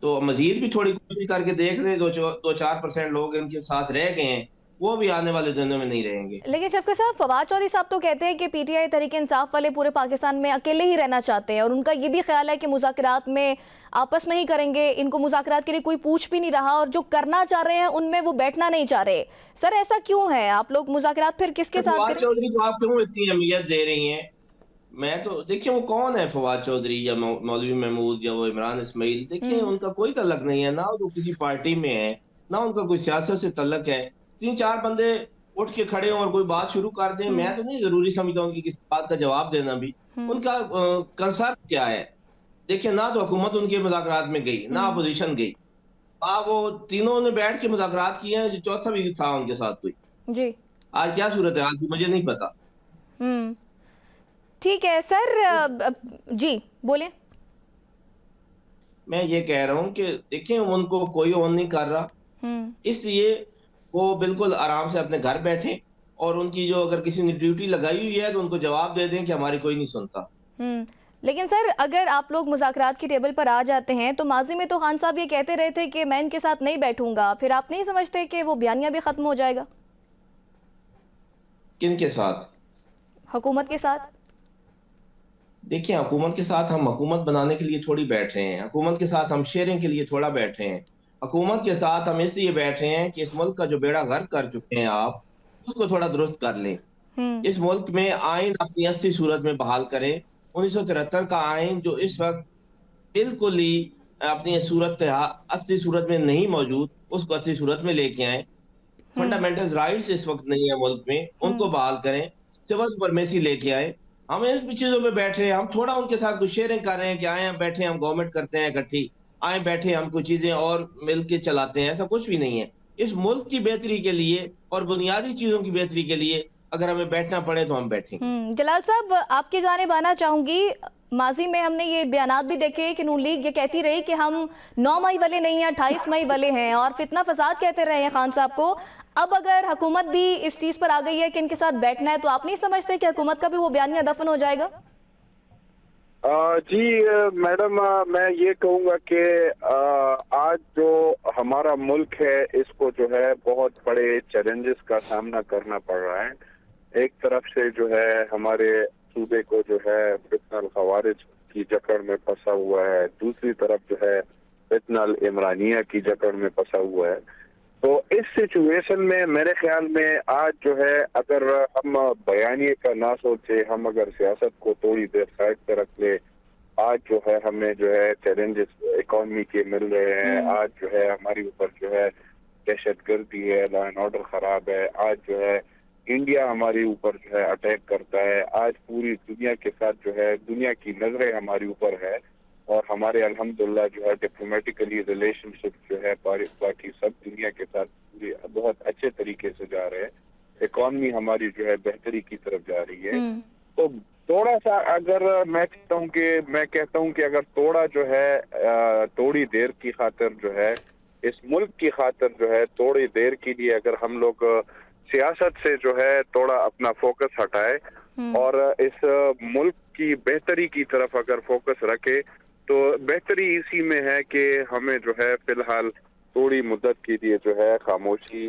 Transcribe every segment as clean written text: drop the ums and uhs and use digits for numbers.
تو مزید بھی تھوڑی کوشش کر کے دیکھ لیں, 2-4% لوگ ان کے ساتھ رہ گئے ہیں, وہ بھی آنے والے دنوں میں نہیں رہیں گے. لیکن شفقت صاحب, فواد چودھری صاحب تو کہتے ہیں کہ P T I Tehreek Insaf والے پورے پاکستان میں اکیلے ہی رہنا چاہتے ہیں, اور ان کا یہ بھی خیال ہے کہ مذاکرات میں آپس میں ہی کریں گے, ان کو مذاکرات کے لیے کوئی پوچھ بھی نہیں رہا, اور جو کرنا چاہ رہے ہیں ان میں وہ بیٹھنا نہیں چاہ رہے. سر ایسا کیوں ہے؟ آپ لوگ مذاکرات پھر کس کے ساتھ فواد کریں؟ چودھری کو آپ کیوں اتنی اہمیت دے رہی ہیں؟ میں تو دیکھیں وہ کون ہے فواد چودھری یا مولوی محمود یا وہ عمران اسماعیل, دیکھیں ان کا کوئی تعلق نہیں ہے, نہ وہ کسی پارٹی میں ہے, نہ ان کا کوئی سیاست سے تعلق ہے. 3-4 بندے اٹھ کے کھڑے ہوں اور کوئی بات شروع کر دیں, میں تو نہیں ضروری سمجھتا ہوں کہ کسی بات کا جواب دینا بھی. ان کا کنسرن کیا ہے؟ دیکھیں نہ تو حکومت ان کے مذاکرات میں گئی, نہ اپوزیشن گئی. وہ تینوں نے بیٹھ کے مذاکرات کیے ہیں, جو چوتھا بھی تھا ان کے ساتھ کوئی. جی آج کیا صورت ہے آج مجھے نہیں پتا. ٹھیک ہے سر, جی بولیں. میں یہ کہہ رہا ہوں کہ دیکھیں ان کو کوئی اون نہیں کر رہا, اس لیے وہ بالکل آرام سے اپنے گھر بیٹھیں, اور ان کی جو اگر کسی نے ڈیوٹی لگائی ہوئی ہے تو ان کو جواب دے دیں کہ ہماری کوئی نہیں سنتا. لیکن سر اگر آپ لوگ مذاکرات کی ٹیبل پر آ جاتے ہیں تو ماضی میں تو خان صاحب یہ کہتے رہے تھے کہ میں ان کے ساتھ نہیں بیٹھوں گا, پھر آپ نہیں سمجھتے کہ وہ بیانیہ بھی ختم ہو جائے گا؟ کن کے ساتھ؟ حکومت کے ساتھ. دیکھیں حکومت کے ساتھ ہم حکومت بنانے کے لیے تھوڑی بیٹھ رہے ہیں, حکومت کے ساتھ ہم شیئرنگ کے لیے تھوڑا بیٹھ رہے ہیں. حکومت کے ساتھ ہم اس لیے بیٹھ رہے ہیں کہ اس ملک کا جو بیڑا غرق کر چکے ہیں آپ, اس کو تھوڑا درست کر لیں. اس ملک میں آئین اپنی اصلی صورت میں بحال کریں. 1973 کا آئین جو اس وقت بالکل ہی اپنی اصلی صورت میں نہیں موجود, اس کو اصلی صورت میں لے کے آئیں. فنڈامنٹل رائٹس اس وقت نہیں ہے ملک میں, ان کو بحال کریں. سول سپرمیسی لے کے آئیں. ہم اس چیزوں پہ بیٹھ رہے ہیں, ہم تھوڑا ان کے ساتھ کچھ شیئرنگ کر رہے ہیں کہ آئیں ہم بیٹھے ہم گورنمنٹ کرتے ہیں اکٹھی, آئیں بیٹھے ہم کچھ چیزیں اور مل کے چلاتے ہیں. ایسا کچھ بھی نہیں ہے. اس ملک کی بہتری کے لیے اور بنیادی چیزوں کی بہتری کے لیے اگر ہمیں بیٹھنا پڑے تو ہم بیٹھیں گے. جلال صاحب آپ کی جانب آنا چاہوں گی, ماضی میں ہم نے یہ بیانات بھی دیکھے کہ نون لیگ یہ کہتی رہی کہ ہم 9 مئی والے نہیں ہیں, 28 مئی والے ہیں, اور فتنہ فساد کہتے رہے ہیں خان صاحب کو. اب اگر حکومت بھی اس چیز پر آ گئی ہے کہ ان کے ساتھ بیٹھنا ہے, تو آپ نہیں سمجھتے کہ حکومت کا بھی وہ بیانیہ دفن ہو جائے گا؟ جی میڈم, میں یہ کہوں گا کہ آج جو ہمارا ملک ہے اس کو جو ہے بہت بڑے چیلنجز کا سامنا کرنا پڑ رہا ہے. ایک طرف سے جو ہے ہمارے صوبے کو جو ہے فتنہ الخوارج کی جکڑ میں پھنسا ہوا ہے, دوسری طرف جو ہے فتنہ العمرانیہ کی جکڑ میں پھنسا ہوا ہے. تو اس سچویشن میں میرے خیال میں آج جو ہے اگر ہم بیانیے کا نہ سوچے, ہم اگر سیاست کو تھوڑی دیر سائڈ پہ رکھ لے, آج جو ہے ہمیں جو ہے چیلنجز اکانومی کے مل رہے ہیں, آج جو ہے ہماری اوپر جو ہے دہشت گردی ہے, لا اینڈ آرڈر خراب ہے, آج جو ہے انڈیا ہماری اوپر جو ہے اٹیک کرتا ہے, آج پوری دنیا کے ساتھ جو ہے دنیا کی نظریں ہماری اوپر ہے, اور ہمارے الحمدللہ جو ہے ڈپلومیٹیکلی ریلیشن شپ جو ہے باقی سب دنیا کے ساتھ بہت اچھے طریقے سے جا رہے ہیں. اکانومی ہماری جو ہے بہتری کی طرف جا رہی ہے. تو تھوڑا سا اگر میں کہتا ہوں کہ اگر تھوڑا جو ہے تھوڑی دیر کی خاطر جو ہے اس ملک کی خاطر جو ہے تھوڑی دیر کے لیے اگر ہم لوگ سیاست سے جو ہے تھوڑا اپنا فوکس ہٹائے اور اس ملک کی بہتری کی طرف اگر فوکس رکھے, تو بہتری اسی میں ہے کہ ہمیں جو ہے فی الحال تھوڑی مدت کے لیے جو ہے خاموشی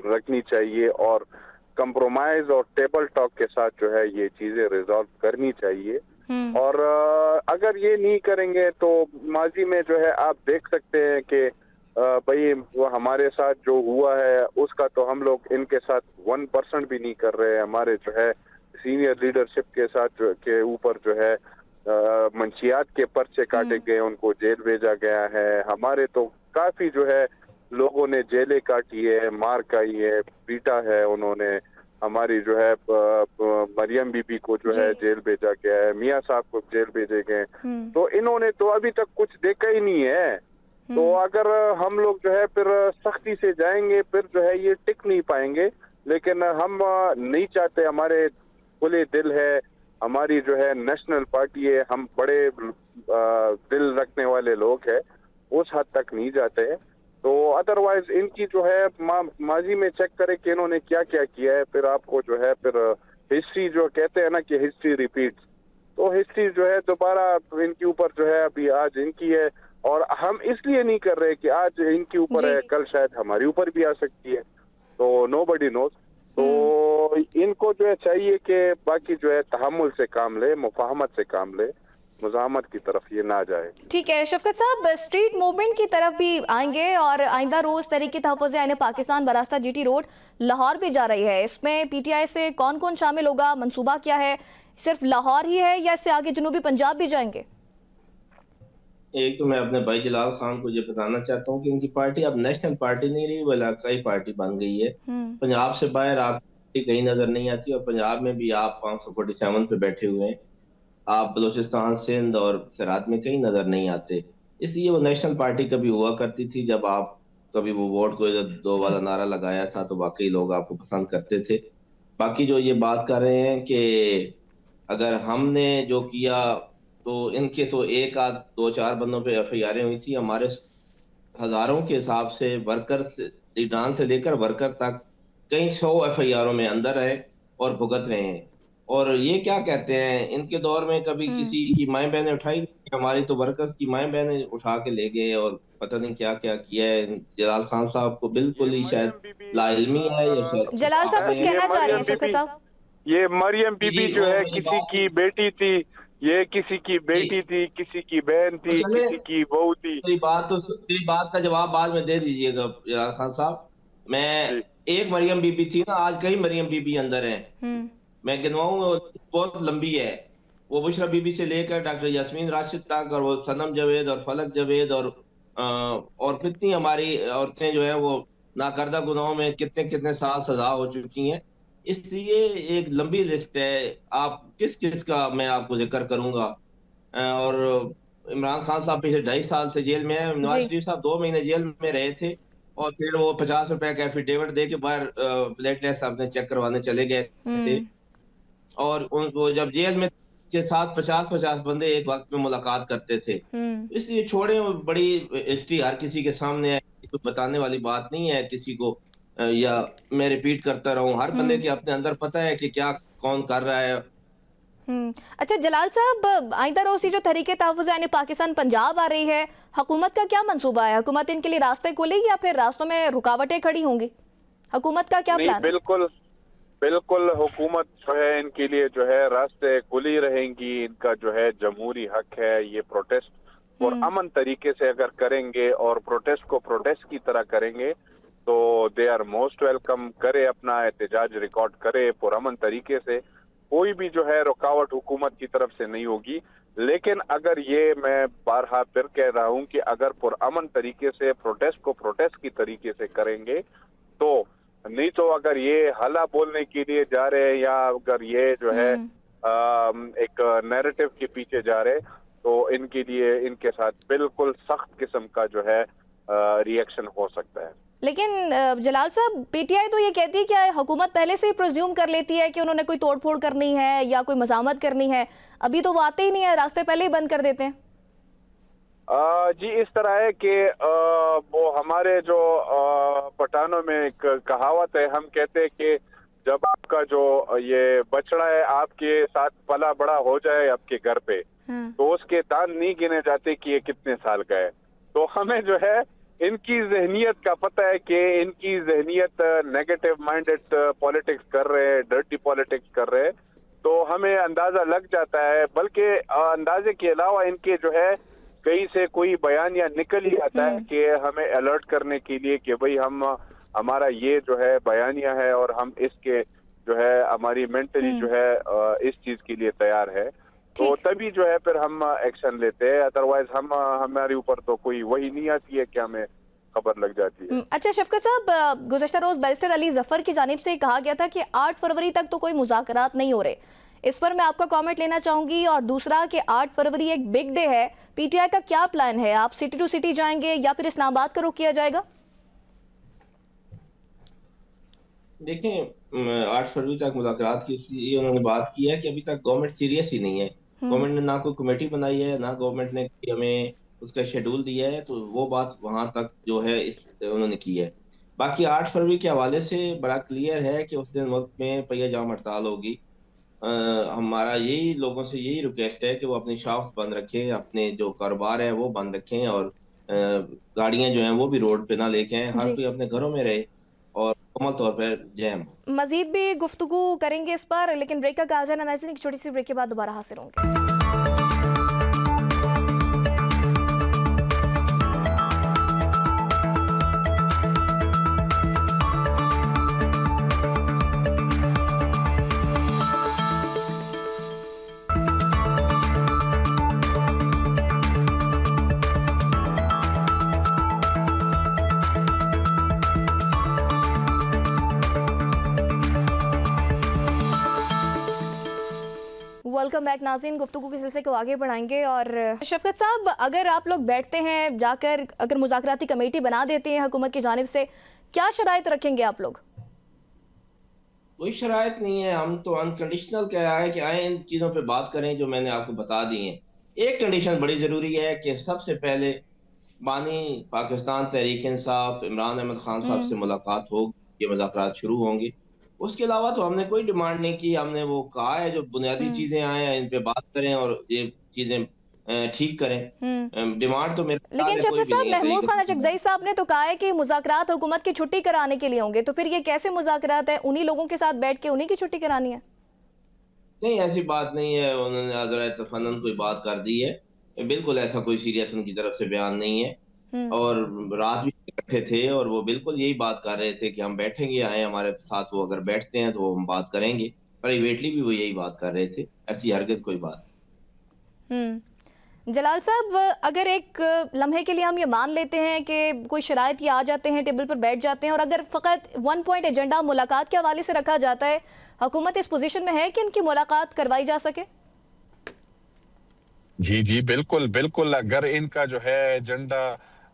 رکھنی چاہیے, اور کمپرومائز اور ٹیبل ٹاک کے ساتھ جو ہے یہ چیزیں ریزالو کرنی چاہیے. اور اگر یہ نہیں کریں گے تو ماضی میں جو ہے آپ دیکھ سکتے ہیں کہ بھائی وہ ہمارے ساتھ جو ہوا ہے اس کا تو ہم لوگ ان کے ساتھ 1% بھی نہیں کر رہے. ہمارے جو ہے سینئر لیڈرشپ کے ساتھ کے اوپر جو ہے منشیات کے پرچے کاٹے گئے, ان کو جیل بھیجا گیا ہے. ہمارے تو کافی جو ہے لوگوں نے جیلیں کاٹی ہے, مار کھائی ہے, پیٹا ہے انہوں نے. ہماری جو ہے مریم بی بی کو جو ہے جیل بھیجا گیا ہے, میاں صاحب کو جیل بھیجے گئے. تو انہوں نے تو ابھی تک کچھ دیکھا ہی نہیں ہے. تو اگر ہم لوگ جو ہے پھر سختی سے جائیں گے پھر جو ہے یہ ٹک نہیں پائیں گے. لیکن ہم نہیں چاہتے, ہمارے کھلے دل ہے, ہماری جو ہے نیشنل پارٹی ہے, ہم بڑے دل رکھنے والے لوگ ہیں, اس حد تک نہیں جاتے ہیں. تو ادروائز ان کی جو ہے ماضی میں چیک کرے کہ انہوں نے کیا کیا کیا ہے, پھر آپ کو جو ہے پھر ہسٹری جو کہتے ہیں نا کہ ہسٹری ریپیٹس, تو ہسٹری جو ہے دوبارہ ان کے اوپر جو ہے ابھی آج ان کی ہے اور ہم اس لیے نہیں کر رہے کہ آج ان کے اوپر جی ہے، کل شاید ہمارے اوپر بھی آ سکتی ہے، تو نو بڈی نوز. تو ان کو جو ہے چاہیے کہ باقی جو ہے تحمل سے کام لے، مفاہمت سے کام لے، مزاحمت کی طرف یہ نہ جائے. ٹھیک ہے شفقت صاحب، اسٹریٹ موومنٹ کی طرف بھی آئیں گے اور آئندہ روز تحریک تحفظ عین پاکستان براستہ جی ٹی روڈ لاہور بھی جا رہی ہے. اس میں پی ٹی آئی سے کون کون شامل ہوگا؟ منصوبہ کیا ہے؟ صرف لاہور ہی ہے یا اس سے آگے جنوبی پنجاب بھی جائیں گے؟ ایک تو میں اپنے بھائی جلال خان کو یہ بتانا چاہتا ہوں کہ ان کی پارٹی اب نیشنل پارٹی نہیں رہی، وہ علاقائی پارٹی بن گئی ہے. پنجاب سے باہر آپ کہیں نظر نہیں آتی، اور پنجاب میں بھی آپ 547 پہ بیٹھے ہوئے ہیں. آپ بلوچستان، سندھ اور سرحد میں کہیں نظر نہیں آتے. اس لیے وہ نیشنل پارٹی کبھی ہوا کرتی تھی، جب آپ کبھی وہ ووٹ کو دو والا نعرہ لگایا تھا تو واقعی لوگ آپ کو پسند کرتے تھے. باقی جو یہ بات کر رہے ہیں کہ اگر ہم نے جو کیا تو ان کے تو ایک آدھ دو چار بندوں پہ ایف آئی آریں ہوئی تھی، ہمارے ہزاروں کے حساب سے ورکر سے لیڈران سے لے کر ورکر تک کئی 100 ایف آئی آروں میں اندر ہیں اور بھگت رہے ہیں. اور یہ کیا کہتے ہیں، ان کے دور میں کبھی کسی کی مائیں بہنیں اٹھائی، ہماری تو ورکرز کی مائیں بہنیں اٹھا کے لے گئے اور پتہ نہیں کیا کیا کیا ہے. جلال خان صاحب کو یہ بالکل ہی شاید مریم بی بی لا علمی ہے یا شاید جلال صاحب کچھ یہ کہنا چاہ رہے ہیں مریم بی شفقت بی صاحب؟ یہ مریم بی جی بی جو وہ ہے میری کسی بات کی بیٹی تھی، یہ کسی کی جی بیٹی تھی، کسی کی بہن تو تھی، چلے کسی کی بہو تھی. میری بات کا جواب بعد میں دے دیجئے گا جلال خان صاحب. میں جی ایک مریم بی بی تھی نا، آج کئی مریم بی بی اندر ہیں. میں گنواؤں گا، بہت لمبی ہے. وہ بشرا بی بی سے لے کر ڈاکٹر یاسمین راشد تک، اور وہ صنم جاوید اور فلک جاوید اور کتنی ہماری عورتیں جو ہیں وہ ناکردہ گناہوں میں کتنے کتنے سال سزا ہو چکی ہیں. اس لیے ایک لمبی لسٹ ہے، آپ کس کس کا میں آپ کو ذکر کروں گا. اور عمران خان صاحب پچھلے 2.5 سال سے جیل میں ہیں. نواز جی شریف صاحب 2 مہینے جیل میں رہے تھے اور پھر وہ 50 روپے کا ایفیڈیوٹ دے کے باہر پلیٹ لیس اپنے چیک کروانے چلے گئے تھے. اور ان کو جب جیل میں کے ساتھ 50 بندے ایک وقت میں ملاقات کرتے تھے. اس لیے چھوڑیں، بڑی ہسٹری ہر کسی کے سامنے ہے، کچھ بتانے والی بات نہیں ہے کسی کو. یا میں ریپیٹ کرتا رہا ہوں، ہر بندے کے اپنے اندر پتہ ہے کہ کیا کون کر رہا ہے. اچھا جلال صاحب، آئندہ روز یہ جو تحریک تحفظ یعنی پاکستان پنجاب آ رہی ہے، حکومت کا کیا منصوبہ ہے؟ حکومت ان کے لیے راستے کھولے گی یا پھر راستوں میں رکاوٹیں کھڑی ہوں گی؟ حکومت کا کیا نہیں، پلان ہے؟ بالکل حکومت جو ہے ان کے لیے جو ہے راستے کھلی رہیں گی. ان کا جو ہے جمہوری حق ہے یہ پروٹیسٹ، اور امن طریقے سے اگر کریں گے اور پروٹیسٹ کو پروٹیسٹ کی طرح کریں گے تو دے آر موسٹ ویلکم. کرے اپنا احتجاج ریکارڈ کرے پرامن طریقے سے، کوئی بھی جو ہے رکاوٹ حکومت کی طرف سے نہیں ہوگی. لیکن اگر یہ میں بارہا پھر کہہ رہا ہوں کہ اگر پرامن طریقے سے پروٹیسٹ کو پروٹیسٹ کی طریقے سے کریں گے تو نہیں، تو اگر یہ حلہ بولنے کے لیے جا رہے ہیں یا اگر یہ جو ہے ایک نیریٹو کے پیچھے جا رہے تو ان کے لیے ان کے ساتھ بالکل سخت قسم کا جو ہے ری ایکشن ہو سکتا ہے. لیکن جلال صاحب، پی ٹی آئی تو یہ کہتی ہے کہ حکومت پہلے سے ہی پرزیوم کر لیتی ہے کہ انہوں نے کوئی توڑ پھوڑ کرنی ہے یا کوئی مزاحمت کرنی ہے. ابھی تو وہ آتے ہی نہیں ہے، راستے پہلے ہی بند کر دیتے ہیں. جی اس طرح ہے کہ وہ ہمارے جو پٹھانوں میں ایک کہاوت ہے، ہم کہتے ہیں کہ جب آپ کا جو یہ بچڑا ہے آپ کے ساتھ پلا بڑا ہو جائے آپ کے گھر پہ تو اس کے دان نہیں گنے جاتے کہ یہ کتنے سال کا ہے. تو ہمیں جو ہے ان کی ذہنیت کا پتہ ہے کہ ان کی ذہنیت نیگیٹو مائنڈڈ پولیٹکس کر رہے ہیں، ڈرٹی پولیٹکس کر رہے ہیں. تو ہمیں اندازہ لگ جاتا ہے، بلکہ اندازے کے علاوہ ان کے جو ہے کہیں سے کوئی بیان یا نکل ہی آتا ہے کہ ہمیں الرٹ کرنے کے لیے کہ بھئی ہمارا یہ جو ہے بیانیہ ہے اور ہم اس کے جو ہے ہماری مینٹلی جو ہے اس چیز کے لیے تیار ہے. تو ٹھیک. تبھی جو ہے پھر ہم ایکشن لیتے ہیں، ادروائز ہمارے اوپر تو کوئی وہی نہیں آتی ہے کہ ہمیں خبر لگ جاتی ہے. اچھا شفقت صاحب، گزشتہ روز بیرسٹر علی ظفر کی جانب سے کہا گیا تھا کہ 8 فروری تک تو کوئی مذاکرات نہیں ہو رہے. اس پر میں آپ کا کامنٹ لینا چاہوں گی. اور دوسرا کہ 8 فروری ایک بگ ڈے ہے، پی ٹی آئی کا کیا پلان ہے؟ آپ سٹی ٹو سٹی جائیں گے یا پھر اسلام آباد کا رخ کیا جائے گا؟ دیکھیں 8 فروری تک مذاکرات کی اس لیے انہوں نے بات کی ہے کہ ابھی تک گورنمنٹ سیریس ہی نہیں ہے. گورنمنٹ نے نہ کوئی کمیٹی بنائی ہے، نہ گورنمنٹ نے ہمیں اس کا شیڈول دیا ہے. تو وہ بات وہاں تک جو ہے انہوں نے کی ہے. باقی 8 فروری کے حوالے سے بڑا کلیئر ہے کہ اس دن ملک میں پہیہ جام ہڑتال ہوگی. ہمارا یہی لوگوں سے یہی ریکویسٹ ہے کہ وہ اپنی شاپس بند رکھیں، اپنے جو کاروبار ہے وہ بند رکھیں، اور گاڑیاں جو ہیں وہ بھی روڈ پہ نہ لے کے آئیں، ہر جی، کوئی اپنے گھروں میں رہے اور مکمل طور پہ جیم ہو۔ مزید بھی گفتگو کریں گے اس پر، لیکن بریک کا کہا جانا ناظرین، ایک چھوٹی سی بریک کے بعد دوبارہ حاصل ہوں گے۔ ویلکم بیک ناظرین، گفتگو کے سلسلے کو آگے بڑھائیں گے۔ اور شفقت صاحب، اگر آپ لوگ بیٹھتے ہیں جا کر، اگر مذاکراتی کمیٹی بنا دیتے ہیں حکومت کی جانب سے، کیا شرائط رکھیں گے آپ لوگ؟ کوئی شرائط نہیں ہے، ہم تو انکنڈیشنل کہا ہے کہ آئیں ان چیزوں پہ بات کریں جو میں نے آپ کو بتا دی ہیں۔ ایک کنڈیشن بڑی ضروری ہے کہ سب سے پہلے بانی پاکستان تحریک انصاف عمران احمد خان صاحب سے ملاقات ہوگی، یہ مذاکرات شروع ہوں گی۔ اس کے علاوہ تو ہم نے کوئی ڈیمانڈ نہیں کی، ہم نے وہ کہا ہے جو بنیادی چیزیں آئیں ان پہ بات کریں اور یہ چیزیں ٹھیک کریں۔ ڈیمانڈ تو میرے خیال لیکن ہے کوئی شفقت بھی صاحب، نہیں ہے محمود خان طریقے اچکزئی صاحب نے تو کہا ہے کہ مذاکرات حکومت کی چھٹی کرانے کے لیے ہوں گے، تو پھر یہ کیسے مذاکرات ہیں؟ انہی لوگوں کے ساتھ بیٹھ کے انہی کی چھٹی کرانی ہے؟ نہیں، ایسی بات نہیں ہے، انہوں نے ذرا تفنن کوئی بات کر دی ہے، بالکل ایسا کوئی سیریس ان کی طرف سے بیان نہیں ہے۔ اور رات بھی بیٹھے تھے اور وہ بالکل یہی بات کر رہے تھے کہ ہم بیٹھیں گے، آئیں ہمارے ساتھ، وہ اگر بیٹھتے ہیں تو ہم بات کریں گے، پرائیویٹلی بھی وہ یہی بات کر رہے تھے، ایسی ہرگز کوئی بات ہوں جلال صاحب، اگر ایک لمحے کے لیے ہم یہ مان لیتے ہیں کہ کوئی شرائط یہ آ جاتے ہیں، ٹیبل پر بیٹھ جاتے ہیں، اور اگر فقط ون پوائنٹ ایجنڈا ملاقات کے حوالے سے رکھا جاتا ہے، حکومت اس پوزیشن میں ہے کہ ان کی ملاقات کروائی جا سکے؟ جی جی بالکل بالکل، اگر ان کا جو ہے ایجنڈا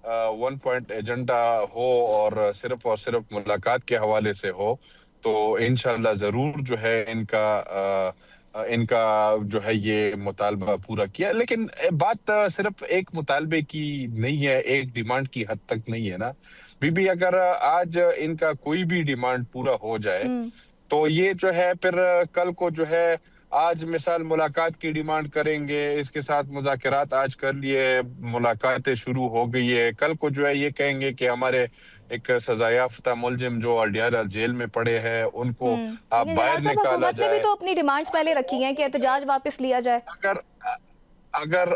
1 پوائنٹ ایجنڈا ہو اور صرف ملاقات کے حوالے سے ہو تو انشاءاللہ ضرور جو ہے ان کا جو ہے یہ مطالبہ پورا کیا۔ لیکن بات صرف ایک مطالبے کی نہیں ہے، ایک ڈیمانڈ کی حد تک نہیں ہے نا بی اگر آج ان کا کوئی بھی ڈیمانڈ پورا ہو جائے تو یہ جو ہے پھر کل کو جو ہے آج مثال ملاقات کی ڈیمانڈ کریں گے، اس کے ساتھ مذاکرات آج کر لیے، ملاقاتیں شروع ہو گئی ہے، کل کو جو ہے یہ کہیں گے کہ ہمارے ایک سزا یافتہ ملزم جو اڈیالہ جیل میں پڑے ہیں ان کو آپ لیکن باہر جلال صاحب، نکالا حکومت نے بھی جائے۔ تو اپنی ڈیمانڈز پہلے رکھی ہیں کہ احتجاج واپس لیا جائے۔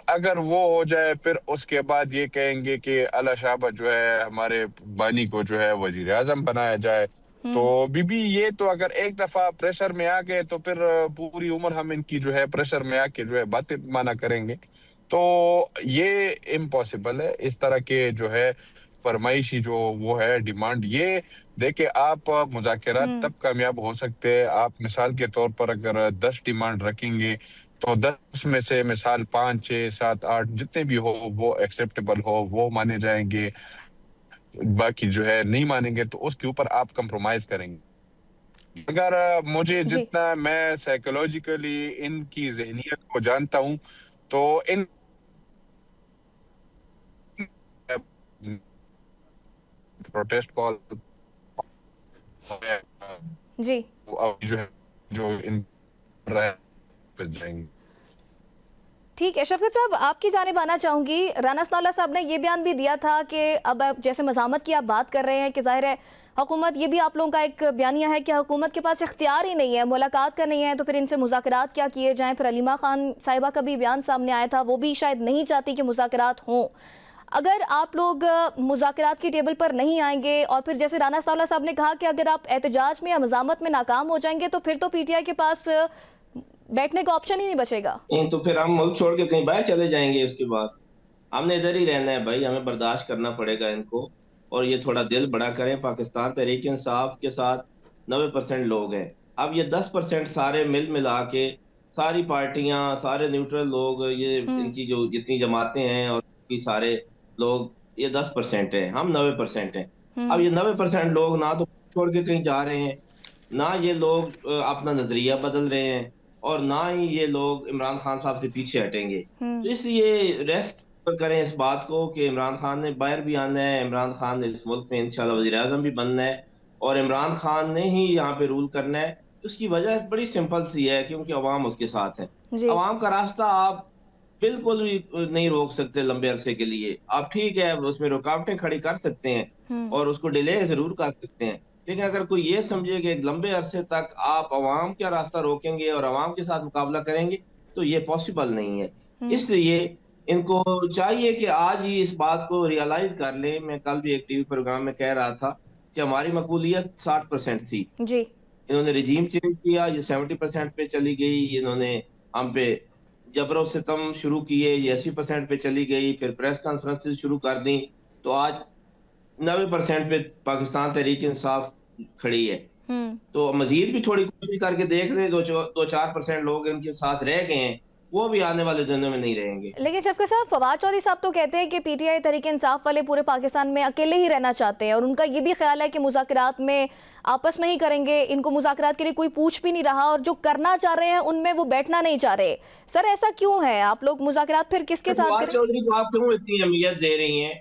اگر وہ ہو جائے پھر اس کے بعد یہ کہیں گے کہ اعلیٰ شعبہ جو ہے ہمارے بانی کو جو ہے وزیر اعظم بنایا جائے، تو بی یہ تو اگر ایک دفعہ پریشر میں آ گئے تو پھر پوری عمر ہم ان کی جو ہے پریشر میں آ کے جو ہے باتیں مانا کریں گے، تو یہ امپاسبل ہے۔ اس طرح کے جو ہے فرمائشی جو وہ ہے ڈیمانڈ، یہ دیکھیں آپ مذاکرات تب کامیاب ہو سکتے ہیں، آپ مثال کے طور پر اگر 10 ڈیمانڈ رکھیں گے تو 10 میں سے مثال 5 6 7 8 جتنے بھی ہو وہ ایکسیپٹیبل ہو وہ مانے جائیں گے، باقی جو ہے نہیں مانیں گے تو اس کے اوپر آپ کمپرومائز کریں گے۔ اگر مجھے جی، جتنا میں سائیکولوجیکلی ان کی ذہنیت کو جانتا ہوں تو ان پروٹیسٹ کال جی، جو ہے جو ان رائے پہ جائیں گے۔ ٹھیک ہے شفقت صاحب، آپ کی جانب آنا چاہوں گی۔ رانا ثناء اللہ صاحب نے یہ بیان بھی دیا تھا کہ اب جیسے مزاحمت کی آپ بات کر رہے ہیں کہ ظاہر ہے حکومت، یہ بھی آپ لوگوں کا ایک بیانیہ ہے کہ حکومت کے پاس اختیار ہی نہیں ہے، ملاقات کا نہیں ہے، تو پھر ان سے مذاکرات کیا کیے جائیں۔ پھر علیمہ خان صاحبہ کا بھی بیان سامنے آیا تھا، وہ بھی شاید نہیں چاہتی کہ مذاکرات ہوں۔ اگر آپ لوگ مذاکرات کی ٹیبل پر نہیں آئیں گے، اور پھر جیسے رانا ثناء اللہ صاحب نے کہا کہ اگر آپ احتجاج میں یا مزاحمت میں ناکام ہو جائیں گے تو پھر تو پی ٹی آئی کے پاس بیٹھنے کا آپشن ہی نہیں بچے گا۔ تو پھر ہم ملک چھوڑ کے کہیں باہر چلے جائیں گے، اس کے بعد ہم نے ادھر ہی رہنا ہے بھائی، ہمیں برداشت کرنا پڑے گا ان کو، اور یہ تھوڑا دل بڑا کریں۔ پاکستان تحریک انصاف کے ساتھ 90% لوگ ہیں، اب یہ 10% سارے ملا کے، ساری پارٹیاں، سارے نیوٹرل لوگ، یہ ان کی جو جتنی جماعتیں ہیں اور کی سارے لوگ، یہ 10% ہیں، ہم 90% ہیں۔ اب یہ 90% لوگ نہ تو چھوڑ کے کہیں جا رہے ہیں، نہ یہ لوگ اپنا نظریہ بدل رہے ہیں، اور نہ ہی یہ لوگ عمران خان صاحب سے پیچھے ہٹیں گے۔ تو اس لیے ریسٹ کریں اس بات کو کہ عمران خان نے باہر بھی آنا ہے، عمران خان نے اس ملک میں انشاءاللہ وزیر اعظم بھی بننا ہے، اور عمران خان نے ہی یہاں پہ رول کرنا ہے۔ اس کی وجہ بڑی سمپل سی ہے، کیونکہ عوام اس کے ساتھ ہے۔ جی عوام کا راستہ آپ بالکل بھی نہیں روک سکتے لمبے عرصے کے لیے۔ آپ ٹھیک ہے اس میں رکاوٹیں کھڑی کر سکتے ہیں ہوں اور اس کو ڈیلے ضرور کر سکتے ہیں، لیکن اگر کوئی یہ سمجھے کہ ایک لمبے عرصے تک آپ عوام کا راستہ روکیں گے اور عوام کے ساتھ مقابلہ کریں گے تو یہ پاسبل نہیں ہے۔ ہوں اس لیے ان کو چاہیے کہ آج ہی اس بات کو ریئلائز کر لیں۔ میں کل بھی ایک ٹی وی پروگرام میں کہہ رہا تھا کہ ہماری مقبولیت 60% تھی، جی انہوں نے رجیم چینج کیا، یہ 70% پہ چلی گئی، انہوں نے ہم پہ جبر و ستم شروع کیے، یہ 80% پہ چلی گئی، پھر پریس کانفرنسز شروع کر دیں، تو آج 90% پہ پاکستان تحریک انصاف کھڑی ہے۔ ہوں تو مزید بھی تھوڑی کوشش کر کے دیکھ لیں، 2-4% لوگ ان کے ساتھ رہ گئے ہیں، وہ بھی آنے والے دنوں میں نہیں رہیں گے۔ لیکن شفقت صاحب، فواد چودھری صاحب تو کہتے ہیں کہ P T I Tehreek Insaf والے پورے پاکستان میں اکیلے ہی رہنا چاہتے ہیں، اور ان کا یہ بھی خیال ہے کہ مذاکرات میں آپس میں ہی کریں گے، ان کو مذاکرات کے لیے کوئی پوچھ بھی نہیں رہا، اور جو کرنا چاہ رہے ہیں ان میں وہ بیٹھنا نہیں چاہ رہے۔ سر ایسا کیوں ہے؟ آپ لوگ مذاکرات پھر کس کے ساتھ فواد کریں؟ چودھری کو آپ کیوں اتنی اہمیت دے رہی ہیں؟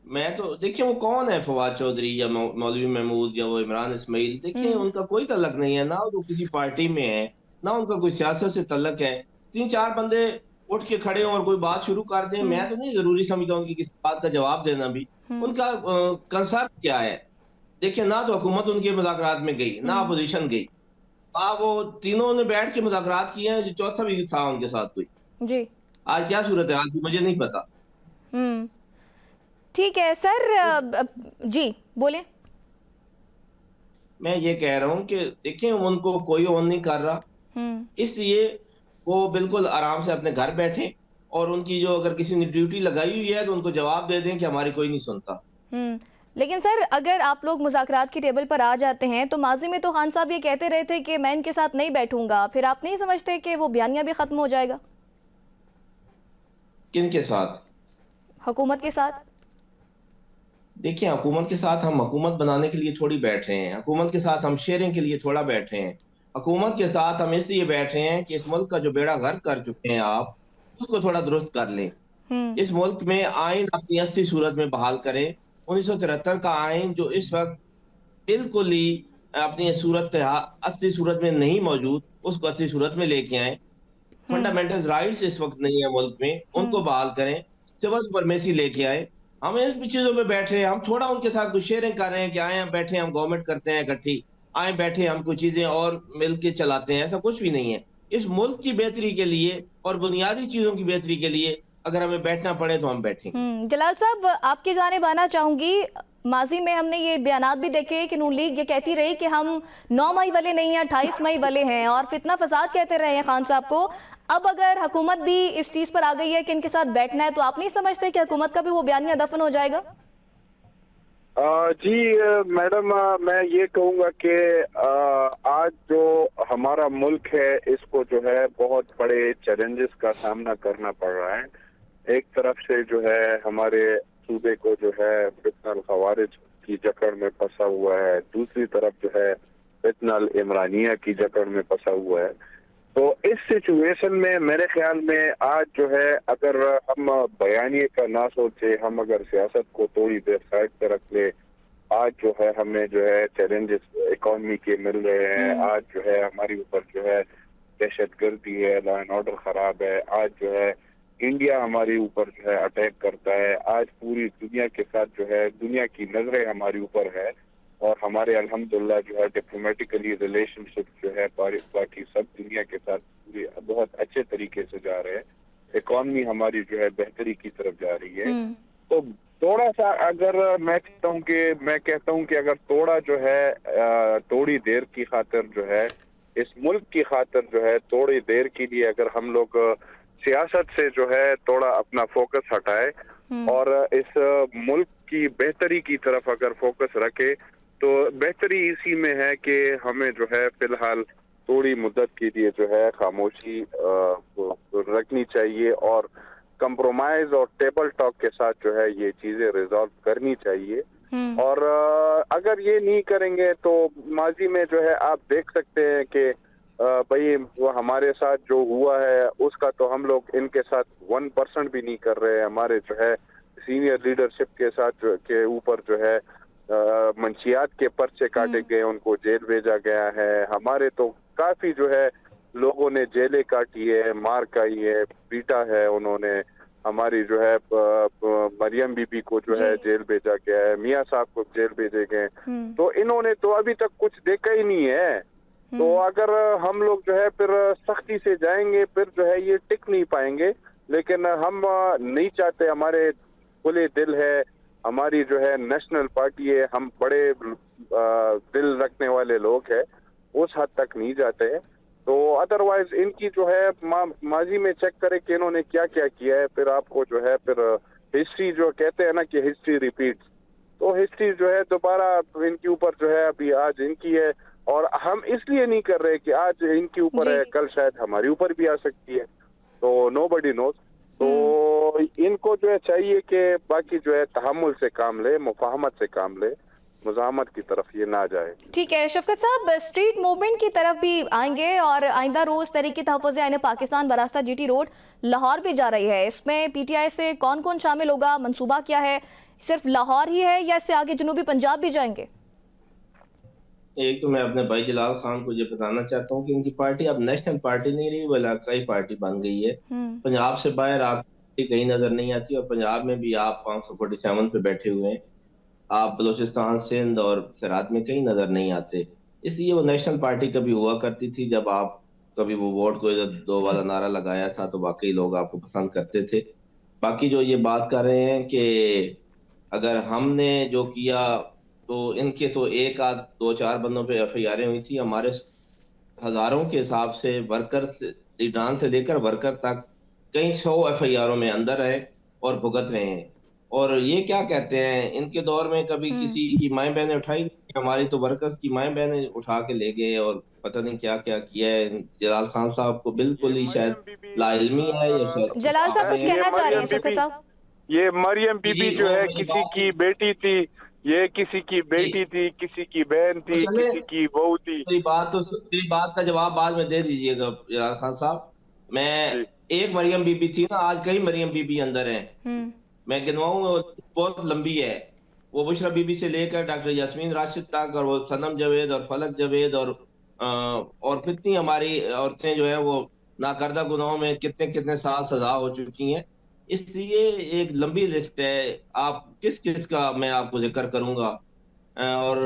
میں تو دیکھیں وہ کون ہے فواد چودھری یا مولوی محمود یا وہ عمران اسماعیل، دیکھیں ان کا کوئی تعلق نہیں ہے، نہ وہ کسی پارٹی میں ہے، نہ ان کا کوئی سیاست سے تعلق ہے۔ 3-4 بندے اٹھ کے کھڑے ہوں اور کوئی بات شروع کر دیں، میں تو نہیں ضروری سمجھتا ہوں کہ کسی بات کا جواب دینا بھی۔ ان کا کنسرن کیا ہے؟ دیکھیں نہ تو حکومت ان کے مذاکرات میں گئی، نہ اپوزیشن گئی، وہ تینوں نے بیٹھ کے مذاکرات کیے ہیں، جو چوتھا بھی تھا ان کے ساتھ کوئی۔ جی آج کیا صورت ہے آج مجھے نہیں پتا۔ ہوں ٹھیک ہے سر، جی بولیں۔ میں یہ کہہ رہا ہوں کہ دیکھیں ان کو کوئی اون نہیں کر رہا، اس لیے وہ بالکل آرام سے اپنے گھر بیٹھیں، اور ان کی جو اگر کسی نے ڈیوٹی لگائی ہوئی ہے تو ان کو جواب دے دیں کہ ہماری کوئی نہیں سنتا۔ لیکن سر اگر آپ لوگ مذاکرات کی ٹیبل پر آ جاتے ہیں تو ماضی میں تو خان صاحب یہ کہتے رہے تھے کہ میں ان کے ساتھ نہیں بیٹھوں گا، پھر آپ نہیں سمجھتے کہ وہ بیانیہ بھی ختم ہو جائے گا کن کے ساتھ؟ حکومت کے ساتھ؟ دیکھیں حکومت کے ساتھ ہم حکومت بنانے کے لیے تھوڑی بیٹھ رہے ہیں، حکومت کے ساتھ ہم شیئرنگ کے لیے تھوڑا بیٹھ رہے ہیں، حکومت کے ساتھ ہم اس لیے بیٹھ رہے ہیں کہ اس ملک کا جو بیڑا غرق کر چکے ہیں آپ، اس کو تھوڑا درست کر لیں۔ اس ملک میں آئین اپنی اصلی صورت میں بحال کریں۔ 1973 کا آئین جو اس وقت بالکل ہی اپنی اصلی صورت میں نہیں موجود، اس کو اصلی صورت میں لے کے آئیں۔ فنڈامنٹل رائٹس اس وقت نہیں ہے ملک میں، ان کو بحال کریں، سول سپرمیسی لے کے آئیں۔ ہم ان چیزوں پہ بیٹھ رہے ہیں، ہم تھوڑا ان کے ساتھ کچھ شیئرنگ کر رہے ہیں کہ آئیں ہم بیٹھے ہم گورنمنٹ کرتے ہیں اکٹھی، آئیں بیٹھے ہم کچھ چیزیں اور مل کے چلاتے ہیں، ایسا کچھ بھی نہیں ہے۔ اس ملک کی بہتری کے لیے اور بنیادی چیزوں کی بہتری کے لیے اگر ہمیں بیٹھنا پڑے تو ہم بیٹھیں گے۔ جلال صاحب آپ کی جانب آنا چاہوں گی، ماضی میں ہم نے یہ بیانات بھی دیکھے کہ نون لیگ یہ کہتی رہی کہ ہم 9 مئی والے نہیں ہیں، 28 مئی والے ہیں، اور فتنہ فساد کہتے رہے ہیں خان صاحب کو۔ اب اگر حکومت بھی اس چیز پر آ گئی ہے کہ ان کے ساتھ بیٹھنا ہے، تو آپ نہیں سمجھتے کہ حکومت کا بھی وہ بیانیہ دفن ہو جائے گا؟ جی میڈم، میں یہ کہوں گا کہ آج جو ہمارا ملک ہے اس کو جو ہے بہت بڑے چیلنجز کا سامنا کرنا پڑ رہا ہے۔ ایک طرف سے جو ہے ہمارے صوبے کو جو ہے فتنہ الخوارج کی جکڑ میں پھنسا ہوا ہے، دوسری طرف جو ہے فتنہ العمرانیہ کی جکڑ میں پھنسا ہوا ہے۔ تو اس سچویشن میں میرے خیال میں آج جو ہے اگر ہم بیانیے کا نہ سوچے، ہم اگر سیاست کو تھوڑی دیر سائڈ پہ رکھ لے، آج جو ہے ہمیں جو ہے چیلنجز اکانومی کے مل رہے ہیں، آج جو ہے ہماری اوپر جو ہے دہشت گردی ہے، لا اینڈ آرڈر خراب ہے، آج جو ہے انڈیا ہماری اوپر جو ہے اٹیک کرتا ہے، آج پوری دنیا کے ساتھ جو ہے دنیا کی نظریں ہماری اوپر ہے، اور ہمارے الحمدللہ جو ہے ڈپلومیٹیکلی ریلیشن شپ جو ہے باقی سب دنیا کے ساتھ بہت اچھے طریقے سے جا رہے ہیں، اکانومی ہماری جو ہے بہتری کی طرف جا رہی ہے۔ تو تھوڑا سا اگر میں کہتا ہوں کہ اگر تھوڑا جو ہے تھوڑی دیر کی خاطر جو ہے اس ملک کی خاطر جو ہے تھوڑی دیر کے لیے اگر ہم لوگ سیاست سے جو ہے تھوڑا اپنا فوکس ہٹائے اور اس ملک کی بہتری کی طرف اگر فوکس رکھے، تو بہتری اسی میں ہے کہ ہمیں جو ہے فی الحال تھوڑی مدت کے لیے جو ہے خاموشی رکھنی چاہیے، اور کمپرومائز اور ٹیبل ٹاک کے ساتھ جو ہے یہ چیزیں ریزالو کرنی چاہیے۔ اور اگر یہ نہیں کریں گے تو ماضی میں جو ہے آپ دیکھ سکتے ہیں کہ بھائی وہ ہمارے ساتھ جو ہوا ہے اس کا تو ہم لوگ ان کے ساتھ 1% بھی نہیں کر رہے، ہمارے جو ہے سینئر لیڈرشپ کے ساتھ کے اوپر جو ہے منشیات کے پرچے کاٹے گئے، ان کو جیل بھیجا گیا ہے. ہمارے تو کافی جو ہے لوگوں نے جیلیں کاٹی ہے، مار کھائی ہے، پیٹا ہے انہوں نے. ہماری جو ہے مریم بی بی کو جو ہے جیل بھیجا گیا ہے، میاں صاحب کو جیل بھیجے گئے. تو انہوں نے تو ابھی تک کچھ دیکھا ہی نہیں ہے. تو اگر ہم لوگ جو ہے پھر سختی سے جائیں گے پھر جو ہے یہ ٹک نہیں پائیں گے. لیکن ہم نہیں چاہتے، ہمارے کھلے دل ہے، ہماری جو ہے نیشنل پارٹی ہے، ہم بڑے دل رکھنے والے لوگ ہیں، اس حد تک نہیں جاتے. تو ادروائز ان کی جو ہے ماضی میں چیک کرے کہ انہوں نے کیا کیا کیا ہے، پھر آپ کو جو ہے پھر ہسٹری جو کہتے ہیں نا کہ ہسٹری ریپیٹس، تو ہسٹری جو ہے دوبارہ ان کے اوپر جو ہے ابھی آج ان کی ہے. اور ہم اس لیے نہیں کر رہے کہ آج ان کے اوپر ہے، کل شاید ہمارے اوپر بھی آ سکتی ہے. تو نو بڈی نوز. تو ان کو جو ہے چاہیے کہ باقی جو ہے تحمل سے کام لے، مفاہمت سے کام لے، مزاحمت کی طرف یہ نہ جائے. ٹھیک ہے شفقت صاحب، اسٹریٹ موومنٹ کی طرف بھی آئیں گے اور آئندہ روز تحریک تحفظ عین پاکستان براستہ جی ٹی روڈ لاہور بھی جا رہی ہے. اس میں پی ٹی آئی سے کون کون شامل ہوگا؟ منصوبہ کیا ہے؟ صرف لاہور ہی ہے یا اس سے آگے جنوبی پنجاب بھی جائیں گے؟ ایک تو میں اپنے بھائی جلال خان کو یہ بتانا چاہتا ہوں کہ ان کی پارٹی اب نیشنل پارٹی نہیں رہی، وہ علاقائی پارٹی بن گئی ہے. پنجاب سے باہر آپ کہیں نظر نہیں آتی، اور پنجاب میں بھی آپ 547 پہ بیٹھے ہوئے ہیں. آپ بلوچستان، سندھ اور سرحد میں کہیں نظر نہیں آتے. اس لیے وہ نیشنل پارٹی کبھی ہوا کرتی تھی، جب آپ کبھی وہ ووٹ کو دو والا نعرہ لگایا تھا تو واقعی لوگ آپ کو پسند کرتے تھے. باقی جو یہ بات کر رہے ہیں کہ اگر ہم نے جو کیا تو ان کے تو ایک آدھ دو چار بندوں پہ ایف آئی آریں ہوئی تھی، ہمارے ہزاروں کے حساب سے ورکر لیڈران سے لے کر ورکر تک کئی 100 ایف آئی آروں میں اندر ہیں اور بھگت رہے ہیں. اور یہ کیا کہتے ہیں، ان کے دور میں کبھی کسی کی مائیں بہنیں اٹھائی، ہماری تو ورکرز کی مائیں بہنیں اٹھا کے لے گئے اور پتہ نہیں کیا کیا کیا ہے. جلال خان صاحب کو بالکل ہی شاید لا علمی ہے یا شاید جلال صاحب کچھ کہنا چاہ رہے ہیں شفقت صاحب؟ یہ مریم بی بی جو ہے میری کسی کی بیٹی تھی، یہ کسی کی بیٹی تھی، کسی کی بہن تھی، کسی کی بہو تھی. میری بات کا جواب بعد میں دے دیجئے گا جلال خان صاحب. میں ایک مریم بی بی تھی نا، آج کئی مریم بی بی اندر ہیں. میں گنواؤں گا، بہت لمبی ہے. وہ بشرا بی بی سے لے کر ڈاکٹر یاسمین راشد تک، اور وہ صنم جاوید اور فلک جاوید اور کتنی ہماری عورتیں جو ہیں وہ ناکردہ گناہوں میں کتنے کتنے سال سزا ہو چکی ہیں. اس لیے ایک لمبی لسٹ ہے، آپ کس کس کا میں آپ کو ذکر کروں گا. اور